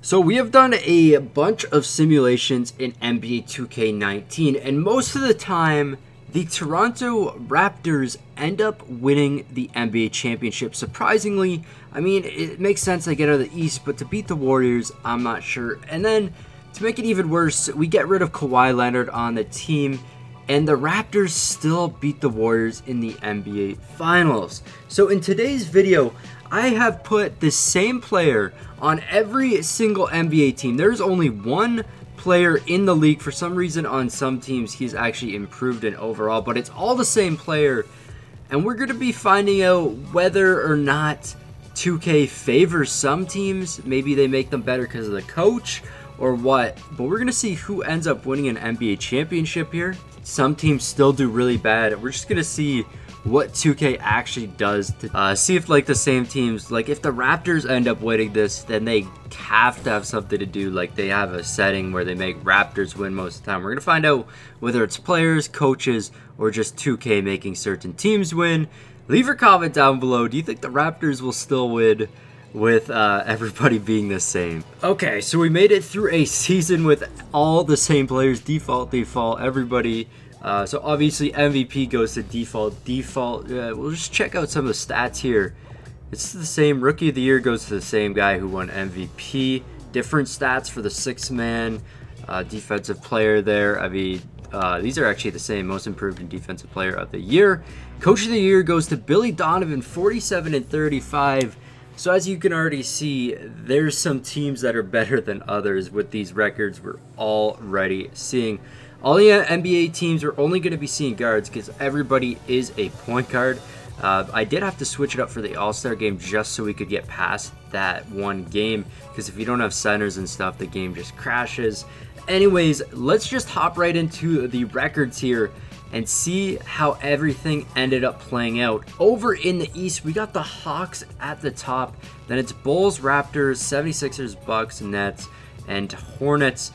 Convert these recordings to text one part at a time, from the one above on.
So we have done a bunch of simulations in NBA 2K19, and most of the time, the Toronto Raptors end up winning the NBA championship. Surprisingly, I mean, it makes sense they get out of the East, but to beat the Warriors, I'm not sure. And then, to make it even worse, we get rid of Kawhi Leonard on the team, and the Raptors still beat the Warriors in the NBA Finals. So in today's video, I have put the same player on every single NBA team. There's only one player in the league. For some reason, on some teams, he's actually improved in overall, but it's all the same player. And we're going to be finding out whether or not 2K favors some teams. Maybe they make them better because of the coach or what. But we're going to see who ends up winning an NBA championship here. Some teams still do really bad. We're just going to see what 2K actually does to see if, like, the same teams, like if the Raptors end up winning this, then they have to have something to do. Like, they have a setting where they make Raptors win most of the time. We're gonna find out whether it's players, coaches, or just 2K making certain teams win. Leave your comment down below. Do you think the Raptors will still win with everybody being the same? Okay, so we made it through a season with all the same players. Default, everybody. So obviously MVP goes to default. We'll just check out some of the stats here. It's the same. Rookie of the Year goes to the same guy who won MVP. Different stats for the sixth man. Defensive player there. I mean, these are actually the same. Most improved and defensive player of the year. Coach of the Year goes to Billy Donovan, 47 and 35. So as you can already see, there's some teams that are better than others with these records we're already seeing. All the NBA teams are only going to be seeing guards because everybody is a point guard. I did have to switch it up for the All-Star game just so we could get past that one game, because if you don't have centers and stuff, the game just crashes. Anyways, let's just hop right into the records here and see how everything ended up playing out. Over in the East, we got the Hawks at the top. Then it's Bulls, Raptors, 76ers, Bucks, Nets, and Hornets.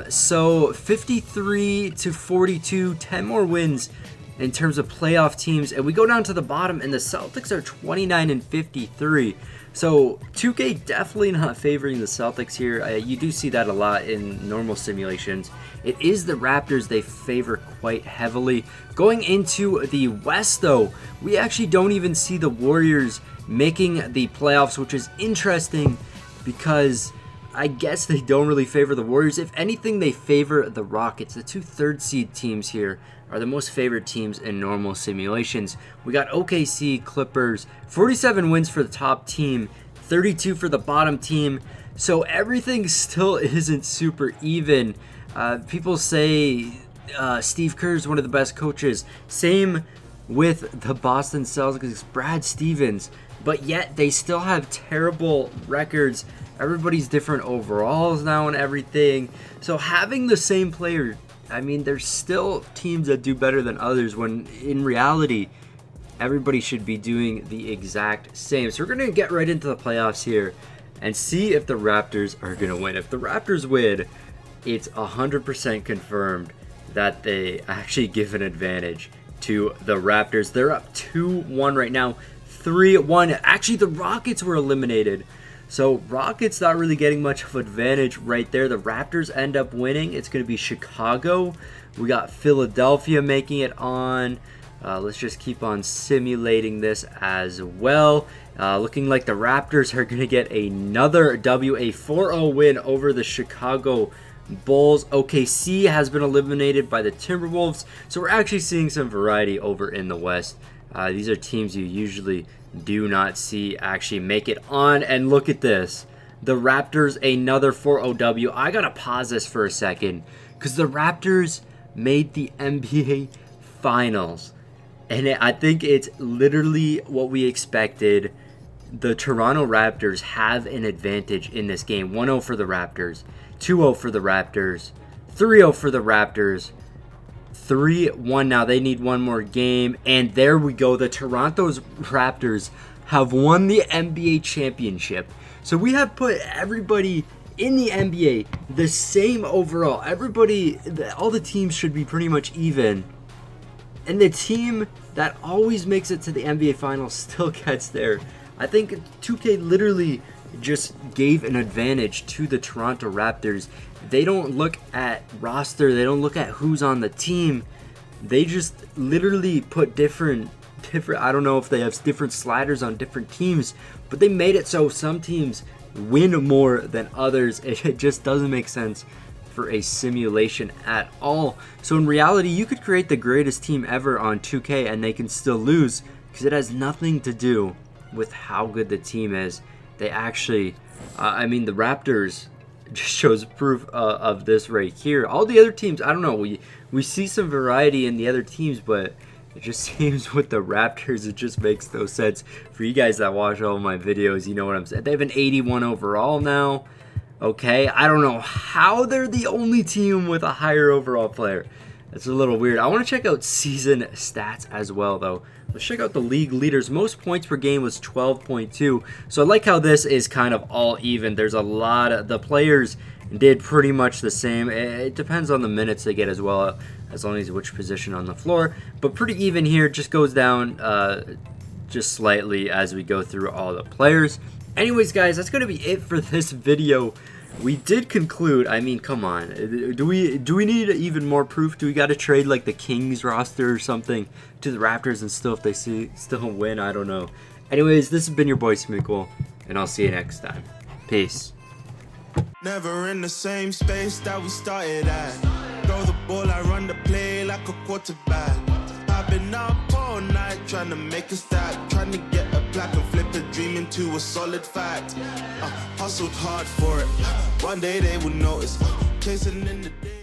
So 53 to 42, 10 more wins in terms of playoff teams. And we go down to the bottom, and the Celtics are 29 and 53. So 2K definitely not favoring the Celtics here. You do see that a lot in normal simulations. It is the Raptors they favor quite heavily. Going into the West, though, we actually don't even see the Warriors making the playoffs, which is interesting because I guess they don't really favor the Warriors. If anything, they favor the Rockets. The two third seed teams here are the most favored teams in normal simulations. We got OKC, Clippers, 47 wins for the top team, 32 for the bottom team. So everything still isn't super even. People say Steve Kerr is one of the best coaches. Same with the Boston Celtics, Brad Stevens. But yet they still have terrible records. Everybody's different overalls now and everything. So having the same player, I mean, there's still teams that do better than others when in reality, everybody should be doing the exact same. So we're going to get right into the playoffs here and see if the Raptors are going to win. If the Raptors win, it's 100% confirmed that they actually give an advantage to the Raptors. They're up 2-1 right now, 3-1. Actually, the Rockets were eliminated. So Rockets not really getting much of an advantage right there. The Raptors end up winning. It's going to be Chicago. We got Philadelphia making it on. Let's just keep on simulating this as well. Looking like the Raptors are going to get another W, a 4-0 win over the Chicago Bulls. OKC has been eliminated by the Timberwolves. So we're actually seeing some variety over in the West. These are teams you usually do not see actually make it on. And look at this. The Raptors, another 4-0 W. I got to pause this for a second because the Raptors made the NBA Finals. And I think it's literally what we expected. The Toronto Raptors have an advantage in this game. 1-0 for the Raptors. 2-0 for the Raptors. 3-0 for the Raptors. 3-1 now. They need one more game. And there we go. The Toronto Raptors have won the NBA championship. So we have put everybody in the NBA the same overall. Everybody, all the teams should be pretty much even. And the team that always makes it to the NBA Finals still gets there. I think 2K literally just gave an advantage to the Toronto Raptors. They don't look at roster, they don't look at who's on the team. They just literally put different, I don't know if they have different sliders on different teams, but they made it so some teams win more than others. It just doesn't make sense for a simulation at all. So in reality, you could create the greatest team ever on 2K and they can still lose, because it has nothing to do with how good the team is. They actually, I mean, the Raptors just shows proof of this right here. All the other teams, I don't know, we see some variety in the other teams, but it just seems with the Raptors, it just makes no sense. For you guys that watch all of my videos, you know what I'm saying. They have an 81 overall now. Okay, I don't know how they're the only team with a higher overall player. That's a little weird. I want to check out season stats as well, though. Let's check out the league leaders. Most points per game was 12.2. So I like how this is kind of all even. There's a lot of the players did pretty much the same. It depends on the minutes they get as well, as long as which position on the floor. But pretty even here. Just goes down just slightly as we go through all the players. Anyways, guys, that's going to be it for this video. We did conclude, I mean, come on. Do we need even more proof? Do we got to trade like the Kings roster or something to the Raptors and still, if they still win? I don't know. Anyways, this has been your boy Smequle, and I'll see you next time. Peace. Never in the same space that we started at. Throw the ball, I run the play like a quarterback. I've been up all night trying to make a stack, trying to get a plaque and flip a dream into a solid fact. Hustled hard for it. One day they will notice. Chasing in the day.